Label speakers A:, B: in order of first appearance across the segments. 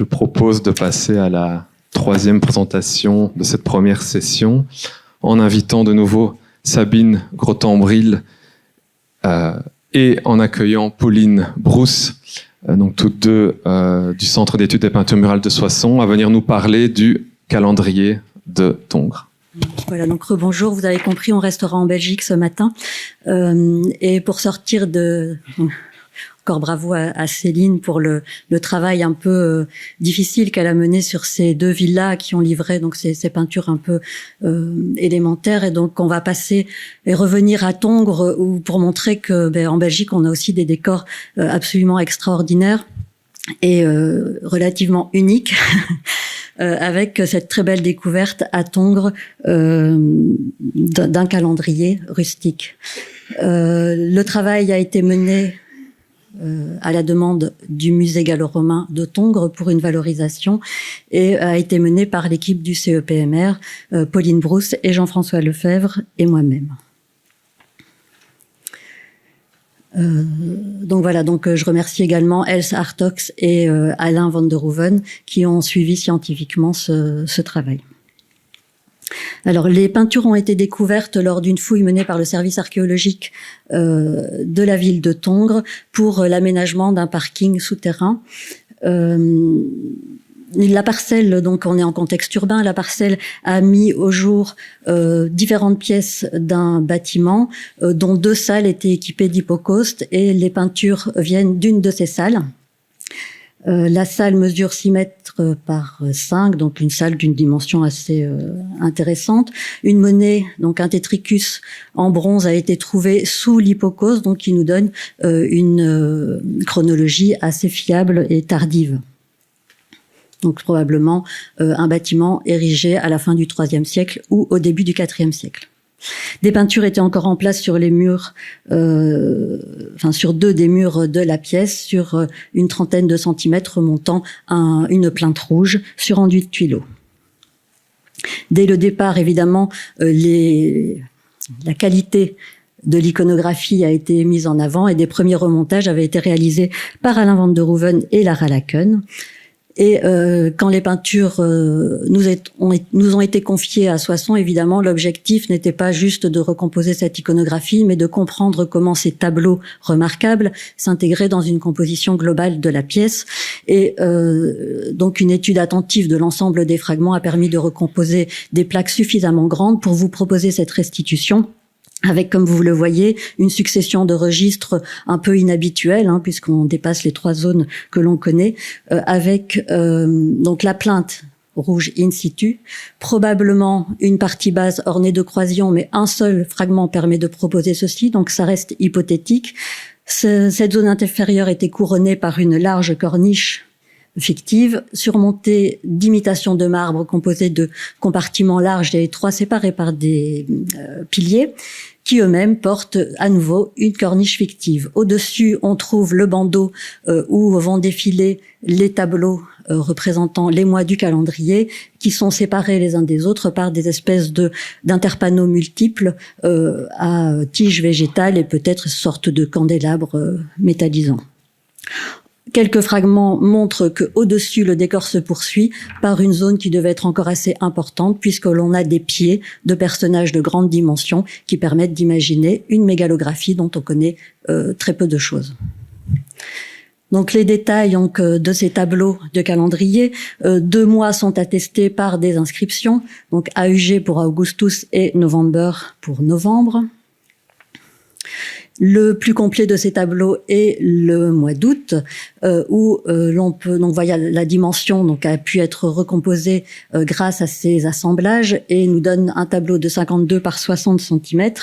A: Je propose de passer à la troisième présentation de cette première session en invitant de nouveau Sabine Grottembril et en accueillant Pauline Brousse, donc toutes deux du Centre d'études des peintures murales de Soissons, à venir nous parler du calendrier de Tongres.
B: Voilà, donc rebonjour, vous avez compris, on restera en Belgique ce matin. Et pour sortir de... Encore bravo à Céline pour le travail un peu difficile qu'elle a mené sur ces deux villas qui ont livré donc ces peintures un peu élémentaires. Et donc on va passer et revenir à Tongres pour montrer que en Belgique on a aussi des décors absolument extraordinaires et relativement uniques. Avec cette très belle découverte à Tongres d'un calendrier rustique. Le travail a été mené à la demande du musée gallo-romain de Tongres pour une valorisation et a été mené par l'équipe du CEPMR, Pauline Brousse et Jean-François Lefebvre et moi-même. Donc voilà, donc je remercie également Els Hartogs et Alain van der Hoeven qui ont suivi scientifiquement ce travail. Alors, les peintures ont été découvertes lors d'une fouille menée par le service archéologique de la ville de Tongres pour l'aménagement d'un parking souterrain. La parcelle, donc on est en contexte urbain, la parcelle a mis au jour différentes pièces d'un bâtiment dont 2 salles étaient équipées d'hypocaustes et les peintures viennent d'une de ces salles. La salle mesure 6 mètres par 5, donc une salle d'une dimension assez intéressante. Une monnaie, donc un tétricus en bronze, a été trouvée sous l'hypocauste, donc qui nous donne une chronologie assez fiable et tardive. Donc probablement un bâtiment érigé à la fin du IIIe siècle ou au début du IVe siècle. Des peintures étaient encore en place sur les murs, sur 2 des murs de la pièce, sur une trentaine de centimètres remontant une plinthe rouge sur enduit de tuileaux. Dès le départ, évidemment, la qualité de l'iconographie a été mise en avant et des premiers remontages avaient été réalisés par Alain van der Hoeven et Lara Laken. Et quand les peintures nous ont été confiées à Soissons, évidemment, l'objectif n'était pas juste de recomposer cette iconographie, mais de comprendre comment ces tableaux remarquables s'intégraient dans une composition globale de la pièce. Et donc une étude attentive de l'ensemble des fragments a permis de recomposer des plaques suffisamment grandes pour vous proposer cette restitution, avec, comme vous le voyez, une succession de registres un peu inhabituels, puisqu'on dépasse les 3 zones que l'on connaît, avec donc la plinthe rouge in situ, probablement une partie basse ornée de croisillons, mais un seul fragment permet de proposer ceci, donc ça reste hypothétique. Cette zone inférieure était couronnée par une large corniche fictive, surmontée d'imitations de marbre composées de compartiments larges et étroits séparés par des piliers, qui eux-mêmes portent à nouveau une corniche fictive. Au-dessus, on trouve le bandeau où vont défiler les tableaux représentant les mois du calendrier, qui sont séparés les uns des autres par des espèces d'interpanneaux multiples à tiges végétales et peut-être une sorte de candélabre métallisant. Quelques fragments montrent que au-dessus, le décor se poursuit par une zone qui devait être encore assez importante puisque l'on a des pieds de personnages de grande dimension qui permettent d'imaginer une mégalographie dont on connaît très peu de choses. Donc les détails donc, de ces tableaux de calendrier, 2 mois sont attestés par des inscriptions, donc AUG pour Augustus et November pour novembre. Le plus complet de ces tableaux est le mois d'août, où l'on peut donc voyez la dimension donc a pu être recomposée grâce à ces assemblages et nous donne un tableau de 52 par 60 cm,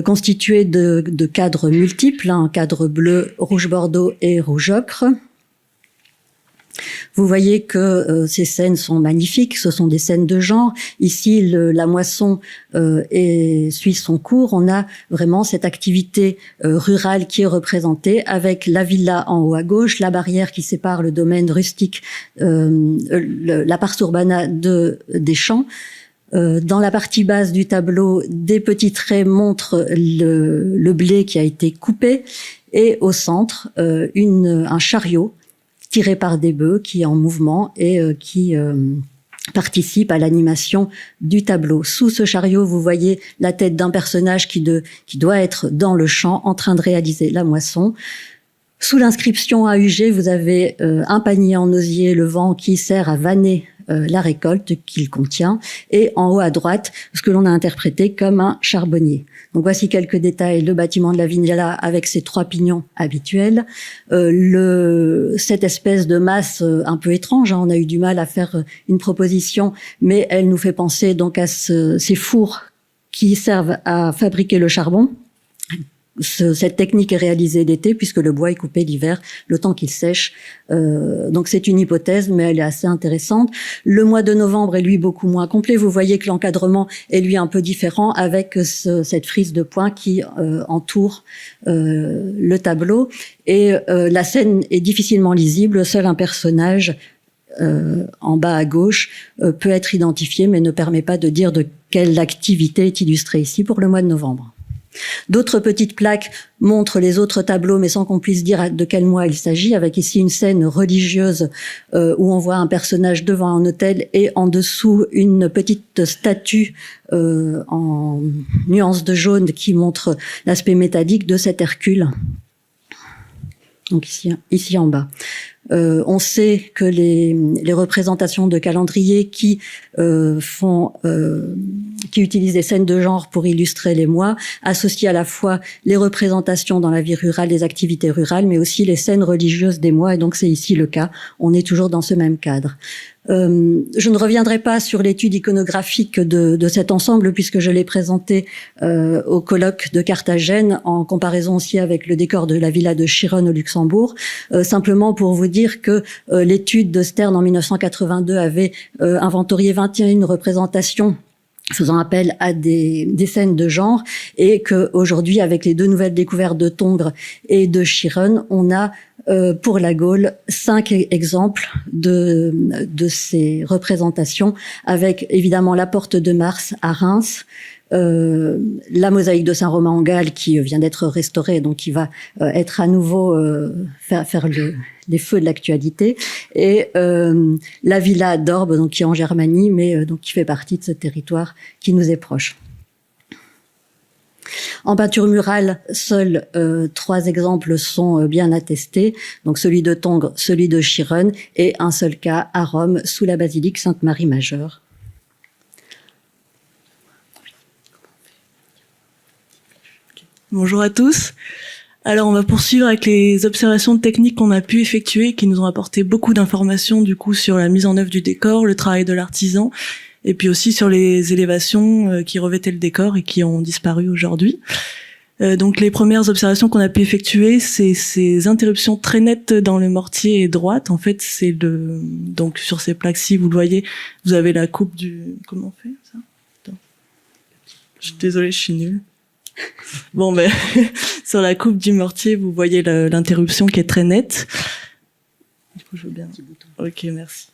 B: constitué de cadres multiples, un cadre bleu, rouge bordeaux et rouge ocre. Vous voyez que ces scènes sont magnifiques, ce sont des scènes de genre. Ici, la moisson suit son cours. On a vraiment cette activité rurale qui est représentée avec la villa en haut à gauche, la barrière qui sépare le domaine rustique, la pars urbana des champs. Dans la partie basse du tableau, des petits traits montrent le blé qui a été coupé et au centre, un chariot tiré par des bœufs, qui est en mouvement et qui participe à l'animation du tableau. Sous ce chariot, vous voyez la tête d'un personnage qui doit être dans le champ en train de réaliser la moisson. Sous l'inscription AUG, vous avez un panier en osier levant qui sert à vanner la récolte qu'il contient, et en haut à droite, ce que l'on a interprété comme un charbonnier. Donc voici quelques détails. Le bâtiment de la Vignola avec ses 3 pignons habituels, cette espèce de masse un peu étrange, hein, on a eu du mal à faire une proposition, mais elle nous fait penser donc à ces fours qui servent à fabriquer le charbon. Cette technique est réalisée d'été puisque le bois est coupé l'hiver, le temps qu'il sèche. Donc c'est une hypothèse, mais elle est assez intéressante. Le mois de novembre est lui beaucoup moins complet. Vous voyez que l'encadrement est lui un peu différent avec cette frise de points qui entoure le tableau. Et la scène est difficilement lisible. Seul un personnage en bas à gauche peut être identifié, mais ne permet pas de dire de quelle activité est illustrée ici pour le mois de novembre. D'autres petites plaques montrent les autres tableaux, mais sans qu'on puisse dire de quel mois il s'agit, avec ici une scène religieuse où on voit un personnage devant un autel et en dessous une petite statue en nuance de jaune qui montre l'aspect métallique de cet Hercule. Donc ici en bas. On sait que les représentations de calendrier qui utilisent des scènes de genre pour illustrer les mois associent à la fois les représentations dans la vie rurale, les activités rurales, mais aussi les scènes religieuses des mois. Et donc c'est ici le cas. On est toujours dans ce même cadre. Je ne reviendrai pas sur l'étude iconographique de cet ensemble puisque je l'ai présenté au colloque de Carthagène en comparaison aussi avec le décor de la villa de Chiron au Luxembourg. Simplement pour vous dire que l'étude de Stern en 1982 avait inventorié 21 représentations faisant appel à des scènes de genre et que aujourd'hui, avec les 2 nouvelles découvertes de Tongres et de Chiron, on a pour la Gaule 5 exemples de ces représentations, avec évidemment la porte de Mars à Reims, la mosaïque de Saint-Romain en Galles qui vient d'être restaurée, donc qui va être à nouveau faire les feux de l'actualité, et la villa d'Orbe, donc qui est en Germanie, mais donc qui fait partie de ce territoire qui nous est proche. En peinture murale, seuls 3 exemples sont bien attestés, donc celui de Tongres, celui de Chiron, et un seul cas à Rome, sous la basilique Sainte-Marie-Majeure.
C: Bonjour à tous. Alors on va poursuivre avec les observations techniques qu'on a pu effectuer qui nous ont apporté beaucoup d'informations du coup sur la mise en œuvre du décor, le travail de l'artisan et puis aussi sur les élévations qui revêtaient le décor et qui ont disparu aujourd'hui. Donc les premières observations qu'on a pu effectuer, c'est ces interruptions très nettes dans le mortier et droite. En fait, c'est donc sur ces plaques-ci, vous le voyez, vous avez la coupe du... Comment on fait ça? Attends. Je suis désolée, je suis nulle. Bon, ben, sur la coupe du mortier, vous voyez l'interruption qui est très nette. Du coup, je veux bien. Ok, merci.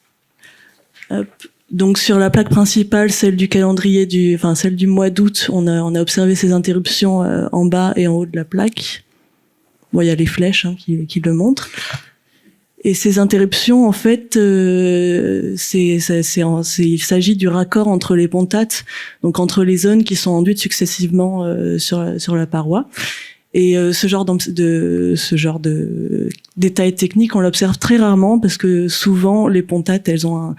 C: Hop. Donc, sur la plaque principale, celle du calendrier celle du mois d'août, on a observé ces interruptions en bas et en haut de la plaque. Bon, il y a les flèches qui le montrent. Et ces interruptions, en fait, il s'agit du raccord entre les pontates, donc entre les zones qui sont enduites successivement sur la paroi. Et ce genre de détails techniques, on l'observe très rarement parce que souvent les pontates, elles ont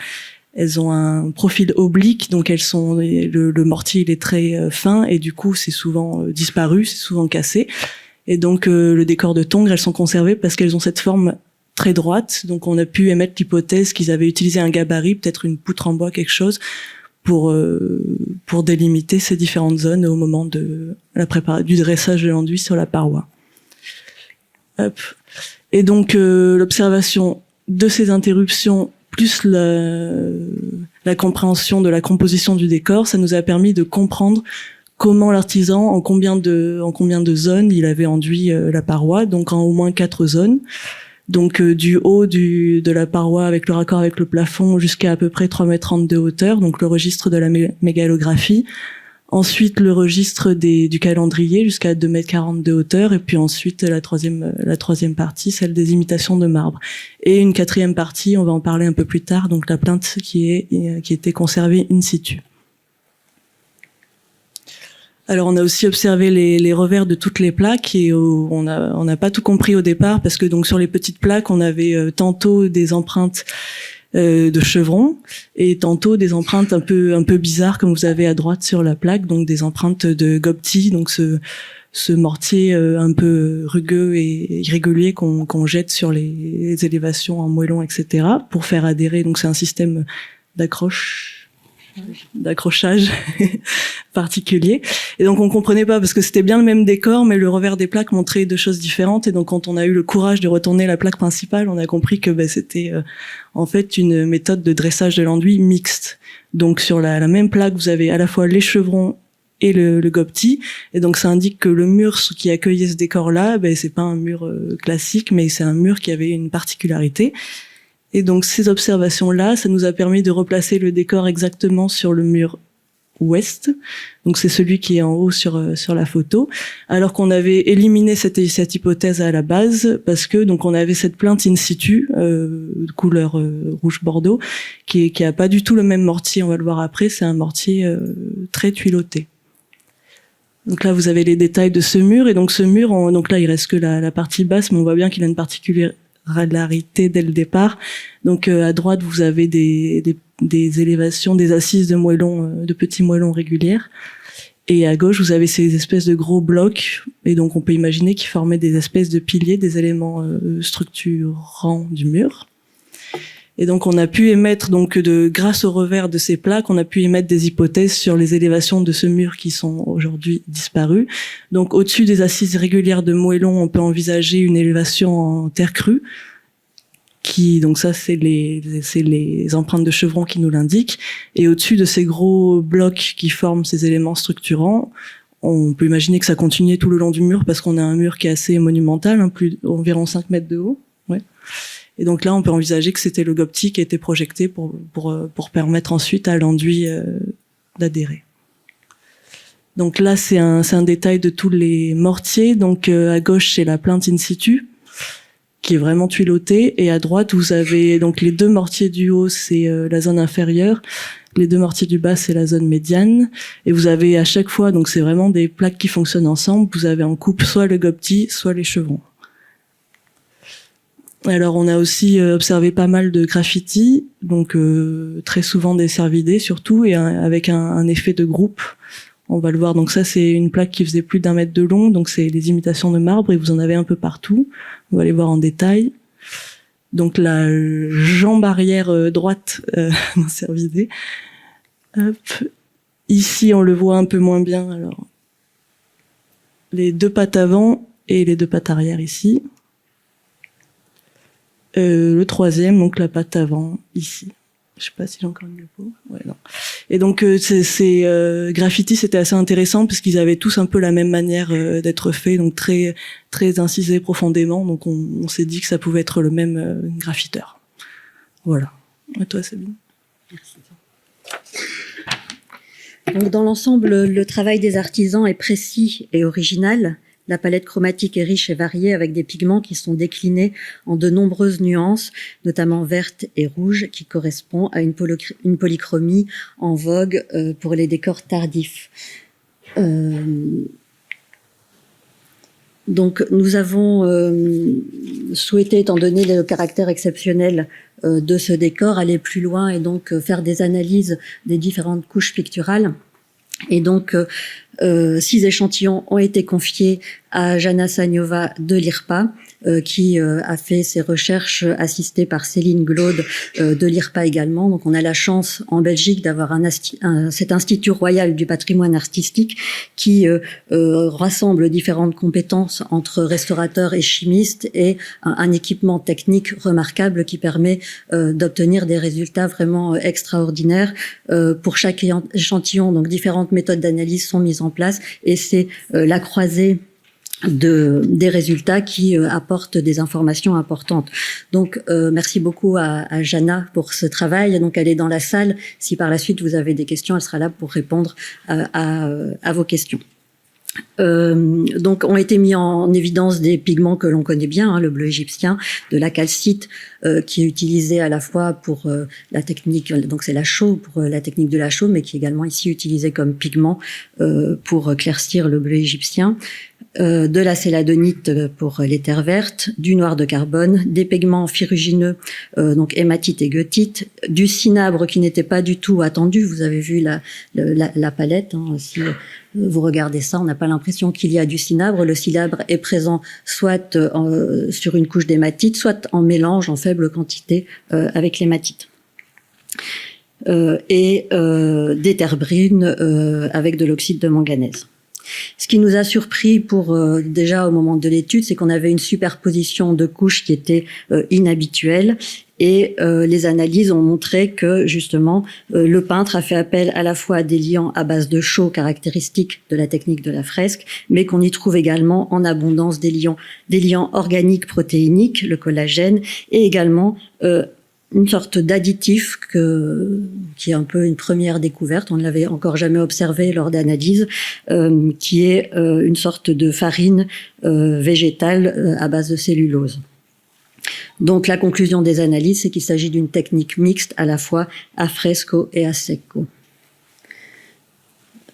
C: un profil oblique, donc le mortier il est très fin et du coup c'est souvent disparu, c'est souvent cassé. Et donc le décor de Tongres, elles sont conservées parce qu'elles ont cette forme très droite, donc on a pu émettre l'hypothèse qu'ils avaient utilisé un gabarit, peut-être une poutre en bois, quelque chose, pour délimiter ces différentes zones au moment du dressage de l'enduit sur la paroi. Hop. Et donc l'observation de ces interruptions plus la compréhension de la composition du décor, ça nous a permis de comprendre comment l'artisan, en combien de zones il avait enduit la paroi, donc en au moins 4 zones. Donc du haut de la paroi avec le raccord avec le plafond jusqu'à à peu près 3,30 m de hauteur, donc le registre de la mégalographie. Ensuite, le registre du calendrier jusqu'à 2,40 m de hauteur. Et puis ensuite, la troisième partie, celle des imitations de marbre. Et une quatrième partie, on va en parler un peu plus tard, donc la plainte qui était conservée in situ. Alors on a aussi observé les revers de toutes les plaques et on n'a pas tout compris au départ parce que donc sur les petites plaques on avait tantôt des empreintes de chevrons et tantôt des empreintes un peu bizarres comme vous avez à droite sur la plaque, donc des empreintes de gobti, donc ce mortier un peu rugueux et irrégulier qu'on jette sur les élévations en moellon, etc. pour faire adhérer. Donc c'est un système d'accrochage particulier. Et donc on comprenait pas parce que c'était bien le même décor, mais le revers des plaques montrait deux choses différentes. Et donc quand on a eu le courage de retourner la plaque principale, on a compris que c'était en fait une méthode de dressage de l'enduit mixte. Donc sur la même plaque, vous avez à la fois les chevrons et le gobti, et donc ça indique que le mur qui accueillait ce décor-là, c'est pas un mur classique, mais c'est un mur qui avait une particularité. Et donc ces observations-là, ça nous a permis de replacer le décor exactement sur le mur ouest. Donc c'est celui qui est en haut sur la photo, alors qu'on avait éliminé cette hypothèse à la base parce que donc on avait cette plainte in situ de couleur rouge bordeaux qui a pas du tout le même mortier. On va le voir après. C'est un mortier très tuiloté. Donc là, vous avez les détails de ce mur, et donc ce mur, donc là, il reste que la partie basse, mais on voit bien qu'il a une particularité dès le départ. Donc à droite, vous avez des élévations, des assises de moellons, de petits moellons régulières, et à gauche, vous avez ces espèces de gros blocs, et donc on peut imaginer qu'ils formaient des espèces de piliers, des éléments structurants du mur. Et donc on a pu émettre, grâce au revers de ces plaques, on a pu émettre des hypothèses sur les élévations de ce mur qui sont aujourd'hui disparues. Donc au-dessus des assises régulières de moellons, on peut envisager une élévation en terre crue, donc ça c'est les empreintes de chevrons qui nous l'indiquent. Et au-dessus de ces gros blocs qui forment ces éléments structurants, on peut imaginer que ça continuait tout le long du mur parce qu'on a un mur qui est assez monumental, environ 5 mètres de haut. Ouais. Et donc là, on peut envisager que c'était le gobti qui a été projeté pour permettre ensuite à l'enduit d'adhérer. Donc là, c'est un détail de tous les mortiers. Donc à gauche, c'est la plainte in situ, qui est vraiment tuilotée. Et à droite, vous avez donc les deux mortiers du haut, c'est la zone inférieure. Les deux mortiers du bas, c'est la zone médiane. Et vous avez à chaque fois, donc c'est vraiment des plaques qui fonctionnent ensemble. Vous avez en coupe soit le gobti, soit les chevrons. Alors on a aussi observé pas mal de graffitis, donc très souvent des cervidés surtout, et avec un effet de groupe. On va le voir. Donc ça c'est une plaque qui faisait plus d'1 mètre de long, donc c'est les imitations de marbre et vous en avez un peu partout. On va les voir en détail. Donc la jambe arrière droite d'un cervidé. Hop. Ici on le voit un peu moins bien. Alors les deux pattes avant et les deux pattes arrière ici. Le troisième, donc la patte avant, ici. Je sais pas si j'ai encore une diapo. Ouais, non. Et donc ces graffitis, c'était assez intéressant parce qu'ils avaient tous un peu la même manière d'être faits, donc très très incisés profondément. Donc on s'est dit que ça pouvait être le même graffiteur. Voilà. À toi, Sabine.
B: Merci. Donc dans l'ensemble, le travail des artisans est précis et original. La palette chromatique est riche et variée avec des pigments qui sont déclinés en de nombreuses nuances, notamment vertes et rouges, qui correspond à une polychromie en vogue pour les décors tardifs. Donc nous avons souhaité, étant donné le caractère exceptionnel de ce décor, aller plus loin et donc faire des analyses des différentes couches picturales. Et donc, 6 échantillons ont été confiés à Jana Sagnova de l'IRPA, qui a fait ses recherches assistées par Céline Glaude de l'IRPA également. Donc on a la chance en Belgique d'avoir cet Institut royal du patrimoine artistique qui rassemble différentes compétences entre restaurateurs et chimistes et un équipement technique remarquable qui permet d'obtenir des résultats vraiment extraordinaires. Pour chaque échantillon, donc différentes méthodes d'analyse sont mises en place et c'est la croisée des résultats qui apportent des informations importantes. Donc, merci beaucoup à Jana pour ce travail. Donc, elle est dans la salle. Si par la suite vous avez des questions, elle sera là pour répondre à vos questions. Donc, ont été mis en évidence des pigments que l'on connaît bien, hein, le bleu égyptien, de la calcite, qui est utilisé à la fois pour la technique, donc c'est la chaux, pour la technique de la chaux, mais qui est également ici utilisé comme pigment pour éclaircir le bleu égyptien. De la céladonite pour les terres vertes, du noir de carbone, des pigments ferrugineux, donc hématite et goethite, du cinabre qui n'était pas du tout attendu. Vous avez vu la palette. Hein, si vous regardez ça, on n'a pas l'impression qu'il y a du cinabre. Le cinabre est présent soit sur une couche d'hématite, soit en mélange en faible quantité avec l'hématite. Et des terres brunes avec de l'oxyde de manganèse. Ce qui nous a surpris déjà au moment de l'étude, c'est qu'on avait une superposition de couches qui était inhabituelle, et les analyses ont montré que justement le peintre a fait appel à la fois à des liants à base de chaux caractéristiques de la technique de la fresque, mais qu'on y trouve également en abondance des liants organiques protéiniques, le collagène, et également une sorte d'additif qui est un peu une première découverte, on ne l'avait encore jamais observé lors d'analyse, qui est une sorte de farine végétale à base de cellulose. Donc la conclusion des analyses, c'est qu'il s'agit d'une technique mixte à la fois à fresco et à secco.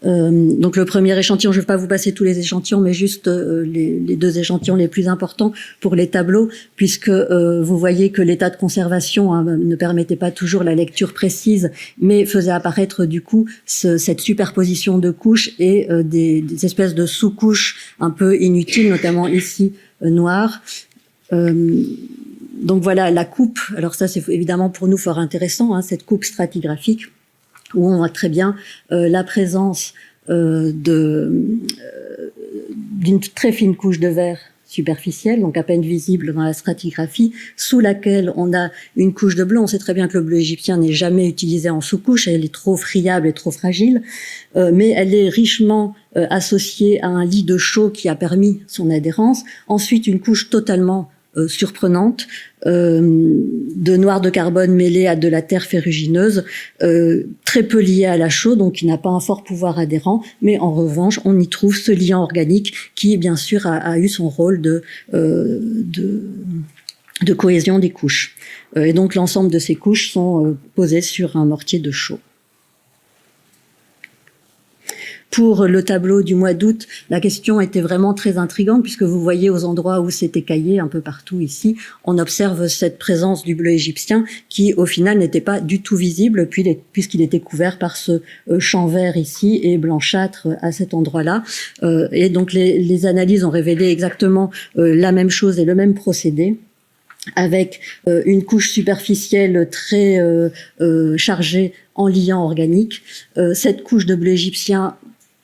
B: Donc le premier échantillon, je ne vais pas vous passer tous les échantillons, mais juste les deux échantillons les plus importants pour les tableaux, puisque vous voyez que l'état de conservation ne permettait pas toujours la lecture précise, mais faisait apparaître du coup cette superposition de couches et des espèces de sous-couches un peu inutiles, notamment ici noires. Donc voilà la coupe. Alors ça c'est évidemment pour nous fort intéressant, hein, cette coupe stratigraphique, où on voit très bien la présence d'une très fine couche de verre superficielle, donc à peine visible dans la stratigraphie, sous laquelle on a une couche de bleu. On sait très bien que le bleu égyptien n'est jamais utilisé en sous-couche, elle est trop friable et trop fragile, mais elle est richement associée à un lit de chaux qui a permis son adhérence. Ensuite, une couche totalement surprenante de noir de carbone mêlé à de la terre ferrugineuse, très peu liée à la chaux, donc qui n'a pas un fort pouvoir adhérent, mais en revanche on y trouve ce liant organique qui bien sûr a eu son rôle de cohésion des couches. Et donc l'ensemble de ces couches sont posées sur un mortier de chaux. Pour le tableau du mois d'août, la question était vraiment très intrigante, puisque vous voyez aux endroits où c'est écaillé, un peu partout ici, on observe cette présence du bleu égyptien qui, au final, n'était pas du tout visible, puisqu'il était couvert par ce champ vert ici et blanchâtre à cet endroit-là. Et donc les analyses ont révélé exactement la même chose et le même procédé, avec une couche superficielle très chargée en liant organique. Cette couche de bleu égyptien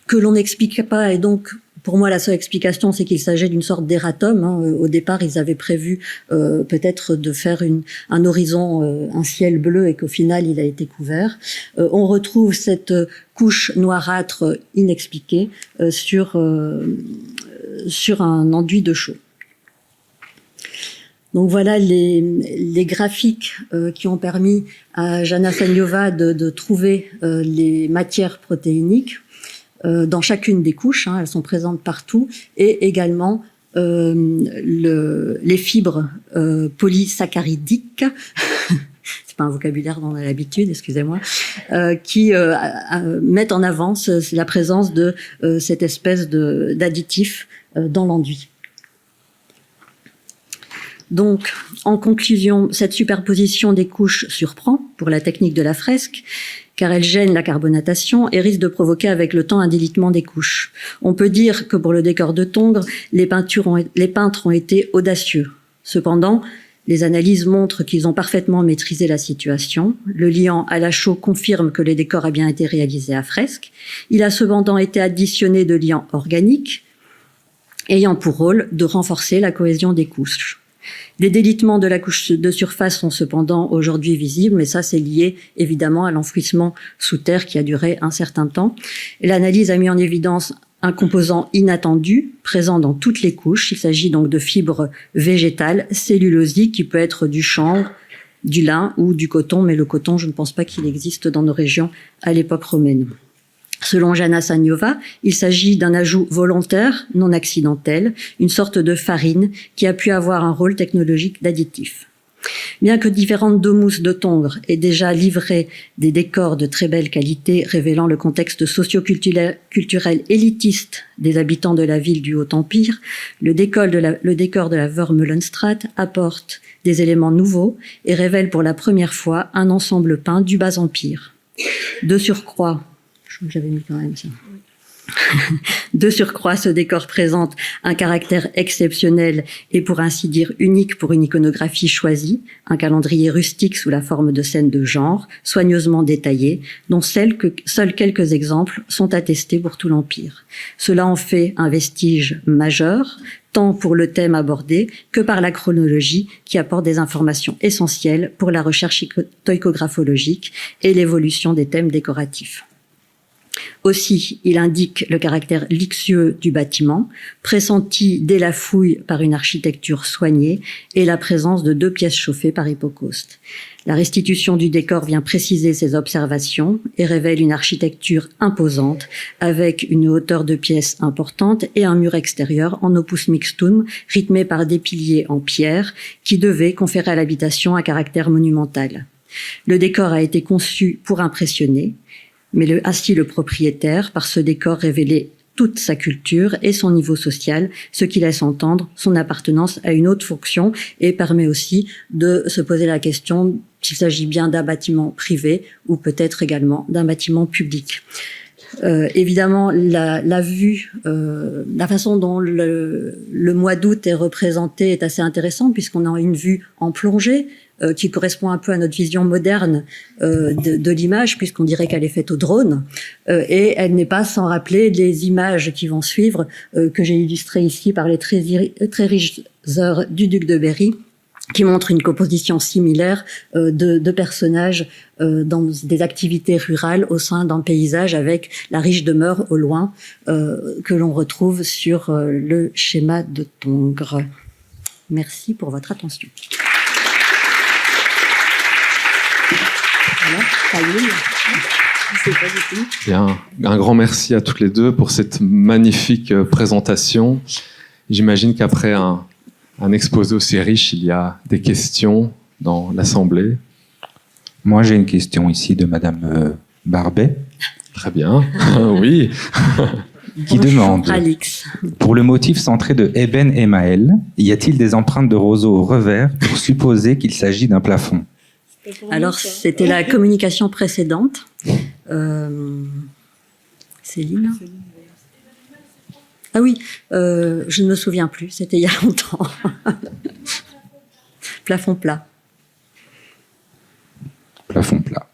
B: que l'on n'explique pas, et donc pour moi la seule explication c'est qu'il s'agit d'une sorte d'erratum. Hein. Au départ ils avaient prévu peut-être de faire un horizon, un ciel bleu, et qu'au final il a été couvert. On retrouve cette couche noirâtre inexpliquée sur un enduit de chaux. Donc voilà les graphiques qui ont permis à Jana Saniova de trouver les matières protéiniques dans chacune des couches, hein, elles sont présentes partout, et également les fibres polysaccharidiques, c'est pas un vocabulaire dont on a l'habitude, excusez-moi, qui mettent en avant la présence de cette espèce d'additif dans l'enduit. Donc, en conclusion, cette superposition des couches surprend pour la technique de la fresque, car elle gêne la carbonatation et risque de provoquer avec le temps un délitement des couches. On peut dire que pour le décor de Tongres, les peintres ont été audacieux. Cependant, les analyses montrent qu'ils ont parfaitement maîtrisé la situation. Le liant à la chaux confirme que le décor a bien été réalisé à fresque. Il a cependant été additionné de liants organiques, ayant pour rôle de renforcer la cohésion des couches. Des délitements de la couche de surface sont cependant aujourd'hui visibles, mais ça c'est lié évidemment à l'enfouissement sous terre qui a duré un certain temps. L'analyse a mis en évidence un composant inattendu présent dans toutes les couches. Il s'agit donc de fibres végétales cellulosiques qui peut être du chanvre, du lin ou du coton, mais le coton, je ne pense pas qu'il existe dans nos régions à l'époque romaine. Selon Jana Saniova, il s'agit d'un ajout volontaire, non accidentel, une sorte de farine qui a pu avoir un rôle technologique d'additif. Bien que différentes domus de Tongres aient déjà livré des décors de très belle qualité révélant le contexte socio-culturel élitiste des habitants de la ville du Haut-Empire, le décor de la Vermeulenstraat apporte des éléments nouveaux et révèle pour la première fois un ensemble peint du Bas-Empire. De surcroît, je crois que j'avais mis quand même ça. De surcroît, ce décor présente un caractère exceptionnel et pour ainsi dire unique pour une iconographie choisie, un calendrier rustique sous la forme de scènes de genre, soigneusement détaillées, dont seuls quelques exemples sont attestés pour tout l'Empire. Cela en fait un vestige majeur, tant pour le thème abordé que par la chronologie qui apporte des informations essentielles pour la recherche iconographologique et l'évolution des thèmes décoratifs. Aussi, il indique le caractère luxueux du bâtiment, pressenti dès la fouille par une architecture soignée et la présence de 2 pièces chauffées par hypocauste. La restitution du décor vient préciser ces observations et révèle une architecture imposante avec une hauteur de pièces importante et un mur extérieur en opus mixtum rythmé par des piliers en pierre qui devaient conférer à l'habitation un caractère monumental. Le décor a été conçu pour impressionner, mais ainsi le propriétaire, par ce décor, révélait toute sa culture et son niveau social, ce qui laisse entendre son appartenance à une autre fonction et permet aussi de se poser la question s'il s'agit bien d'un bâtiment privé ou peut-être également d'un bâtiment public. Évidemment, la vue, la façon dont le mois d'août est représenté est assez intéressante puisqu'on a une vue en plongée, qui correspond un peu à notre vision moderne de l'image, puisqu'on dirait qu'elle est faite au drone, et elle n'est pas sans rappeler les images qui vont suivre, que j'ai illustrées ici par les très riches heures du duc de Berry, qui montrent une composition similaire de personnages dans des activités rurales au sein d'un paysage avec la riche demeure au loin que l'on retrouve sur le schéma de Tongres. Merci pour votre attention.
A: Bien, un grand merci à toutes les deux pour cette magnifique présentation. J'imagine qu'après un exposé aussi riche, il y a des questions dans l'Assemblée.
D: Moi, j'ai une question ici de Madame Barbet.
A: Très bien, oui.
D: Qui demande,
B: Alix.
D: pour le motif centré de Eben et Maël, y a-t-il des empreintes de roseaux au revers pour supposer qu'il s'agit d'un plafond?
B: Alors, c'était la communication précédente. Céline? Ah oui, je ne me souviens plus, c'était il y a longtemps. Plafond plat.
D: Plafond plat.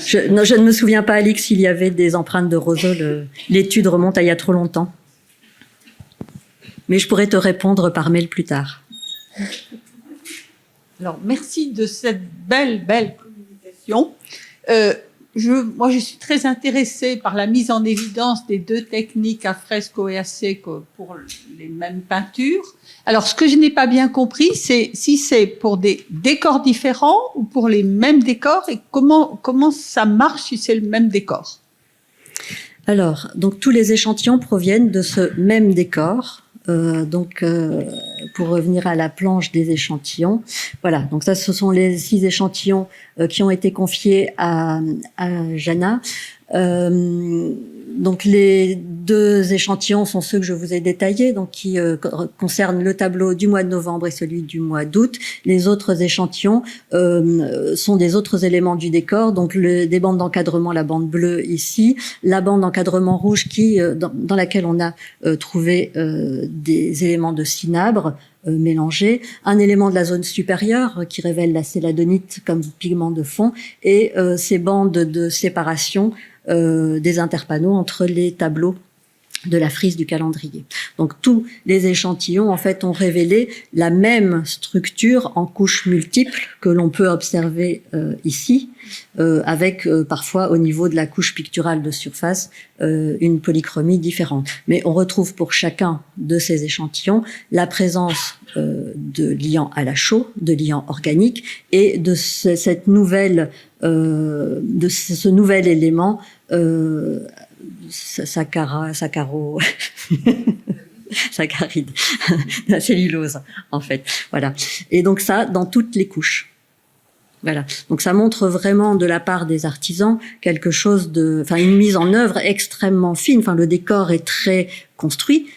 B: Je ne me souviens pas, Alix, s'il y avait des empreintes de roseaux. L'étude remonte à il y a trop longtemps. Mais je pourrais te répondre par mail plus tard.
E: Alors, merci de cette belle communication. Moi, je suis très intéressée par la mise en évidence des 2 techniques à fresco et à secco pour les mêmes peintures. Alors, ce que je n'ai pas bien compris, c'est si c'est pour des décors différents ou pour les mêmes décors et comment ça marche si c'est le même décor.
B: Alors, donc tous les échantillons proviennent de ce même décor. Pour revenir à la planche des échantillons, voilà. Donc ça, ce sont les 6 échantillons qui ont été confiés à Jana. Donc les 2 échantillons sont ceux que je vous ai détaillés, donc qui concernent le tableau du mois de novembre et celui du mois d'août. Les autres échantillons sont des autres éléments du décor, donc des bandes d'encadrement, la bande bleue ici, la bande d'encadrement rouge dans laquelle on a trouvé des éléments de cinabre mélangés, un élément de la zone supérieure qui révèle la céladonite comme pigment de fond et ces bandes de séparation des interpanneaux entre les tableaux de la frise du calendrier. Donc tous les échantillons en fait ont révélé la même structure en couches multiples que l'on peut observer ici, avec parfois au niveau de la couche picturale de surface une polychromie différente. Mais on retrouve pour chacun de ces échantillons la présence de liants à la chaux, de liants organiques et de cette nouvelle de ce nouvel élément saccharide, la cellulose, en fait. Voilà. Et donc ça, dans toutes les couches. Voilà. Donc ça montre vraiment de la part des artisans quelque chose une mise en œuvre extrêmement fine. Enfin, le décor est très construit,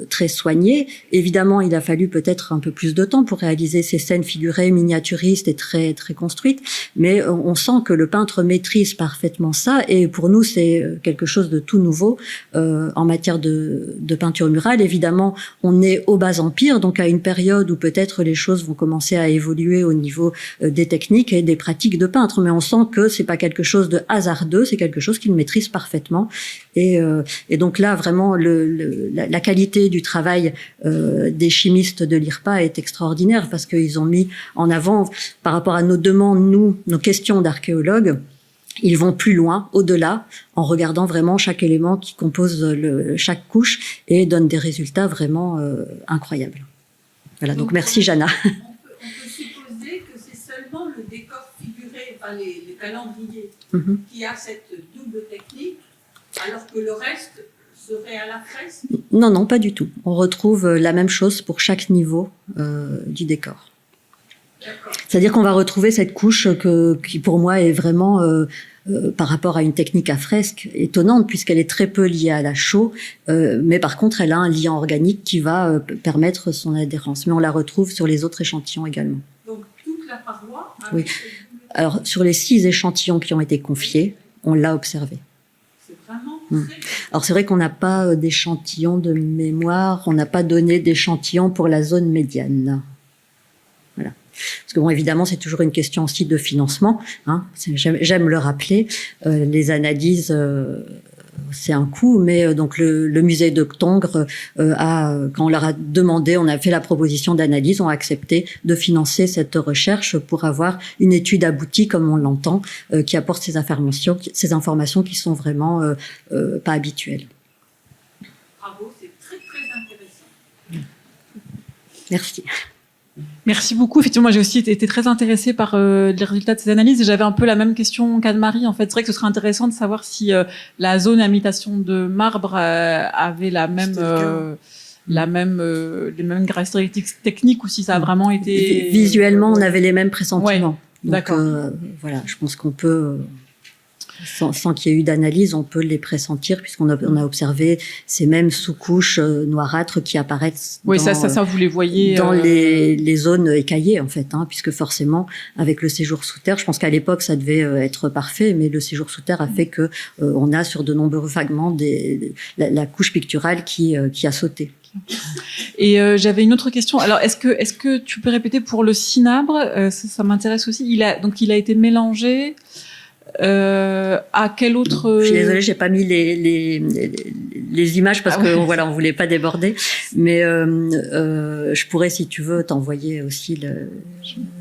B: très soigné. Évidemment, il a fallu peut-être un peu plus de temps pour réaliser ces scènes figurées, miniaturistes et très très construites, mais on sent que le peintre maîtrise parfaitement ça, et pour nous c'est quelque chose de tout nouveau en matière de peinture murale. Évidemment, on est au bas empire, donc à une période où peut-être les choses vont commencer à évoluer au niveau des techniques et des pratiques de peintre, mais on sent que c'est pas quelque chose de hasardeux, c'est quelque chose qu'il maîtrise parfaitement, et donc là vraiment la qualité du travail des chimistes de l'IRPA est extraordinaire, parce qu'ils ont mis en avant, par rapport à nos demandes, nos questions d'archéologues, ils vont plus loin, au-delà, en regardant vraiment chaque élément qui compose chaque couche, et donnent des résultats vraiment incroyables. Voilà, donc merci Jana.
E: On peut supposer que c'est seulement le décor figuré, enfin les calendriers, qui a cette double technique, alors que le reste serait à la fresque?
B: Non, pas du tout. On retrouve la même chose pour chaque niveau du décor. C'est-à-dire qu'on va retrouver cette couche qui pour moi est vraiment, par rapport à une technique à fresque, étonnante, puisqu'elle est très peu liée à la chaux, mais par contre elle a un liant organique qui va permettre son adhérence. Mais on la retrouve sur les autres échantillons également.
E: Donc toute la paroi?
B: Oui. Alors sur les 6 échantillons qui ont été confiés, on l'a observé. Alors c'est vrai qu'on n'a pas d'échantillon de mémoire, on n'a pas donné d'échantillon pour la zone médiane. Voilà. Parce que bon, évidemment, c'est toujours une question aussi de financement. Hein. J'aime le rappeler. Les analyses, c'est un coût, mais donc le musée de Tongres quand on leur a demandé, on a fait la proposition d'analyse, ont accepté de financer cette recherche pour avoir une étude aboutie, comme on l'entend, qui apporte ces informations qui sont vraiment pas habituelles.
E: Bravo, c'est très très intéressant.
B: Merci.
F: Merci beaucoup. Effectivement, moi j'ai aussi été très intéressée par les résultats de ces analyses, et j'avais un peu la même question qu'Anne-Marie. En fait, c'est vrai que ce serait intéressant de savoir si la zone à imitation de marbre avait les mêmes caractéristiques techniques, ou si ça a vraiment été...
B: Visuellement, on avait les mêmes pressentiments.
F: Ouais, d'accord.
B: Voilà, je pense qu'on peut... Sans qu'il y ait eu d'analyse, on peut les pressentir, puisqu'on a observé ces mêmes sous-couches noirâtres qui apparaissent
F: ça vous les voyez
B: dans les zones écaillées, en fait, puisque forcément, avec le séjour sous terre, je pense qu'à l'époque, ça devait être parfait, mais le séjour sous terre a fait que on a sur de nombreux fragments la couche picturale qui a sauté.
F: Et j'avais une autre question. Alors, est-ce que tu peux répéter pour le cinabre? Ça m'intéresse aussi. Il a été mélangé. À quel autre...
B: Je suis désolée, j'ai pas mis les images parce que voilà, on voulait pas déborder. Mais je pourrais, si tu veux, t'envoyer aussi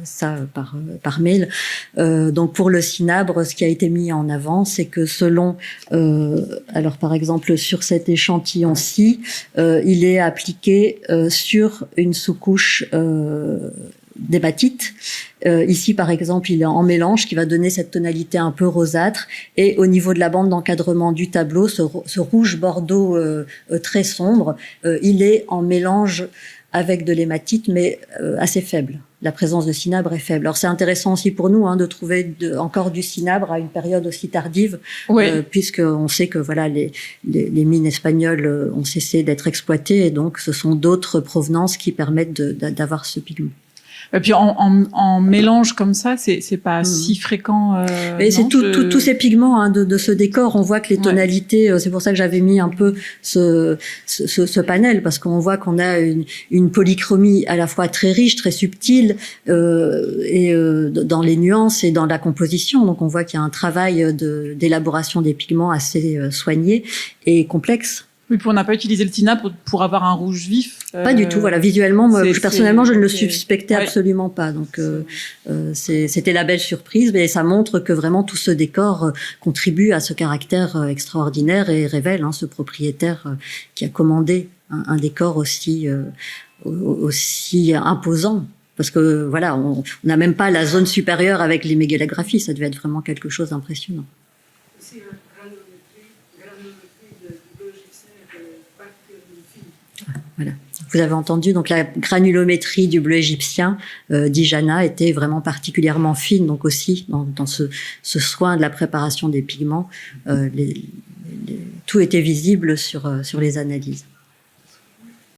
B: ça par mail. Donc pour le cinabre, ce qui a été mis en avant, c'est que selon, alors par exemple sur cet échantillon-ci, il est appliqué sur une sous-couche d'hématite. Ici, par exemple, il est en mélange, qui va donner cette tonalité un peu rosâtre. Et au niveau de la bande d'encadrement du tableau, ce rouge bordeaux très sombre, il est en mélange avec de l'hématite, mais assez faible. La présence de cinabre est faible. Alors c'est intéressant aussi pour nous de trouver encore du cinabre à une période aussi tardive, puisqu'on sait que voilà les mines espagnoles ont cessé d'être exploitées, et donc ce sont d'autres provenances qui permettent d'avoir ce pigment.
F: Et puis en mélange comme ça, c'est pas si fréquent.
B: Et c'est tous ces pigments de ce décor. On voit que les tonalités, c'est pour ça que j'avais mis un peu ce panel, parce qu'on voit qu'on a une polychromie à la fois très riche, très subtile, et dans les nuances et dans la composition. Donc on voit qu'il y a un travail d'élaboration des pigments assez soigné et complexe.
F: Oui, puis on n'a pas utilisé le TINA pour avoir un rouge vif.
B: Pas du tout. Voilà, visuellement, moi, personnellement, je ne le
F: c'est-
B: suspectais
F: ouais.
B: absolument pas. Donc, c'était la belle surprise, mais ça montre que vraiment tout ce décor contribue à ce caractère extraordinaire et révèle ce propriétaire qui a commandé un décor aussi imposant. Parce que voilà, on n'a même pas la zone supérieure avec les mégalographies. Ça devait être vraiment quelque chose d'impressionnant. Voilà. Vous avez entendu, donc la granulométrie du bleu égyptien d'Ijana était vraiment particulièrement fine, donc aussi dans ce soin de la préparation des pigments, tout était visible sur les analyses.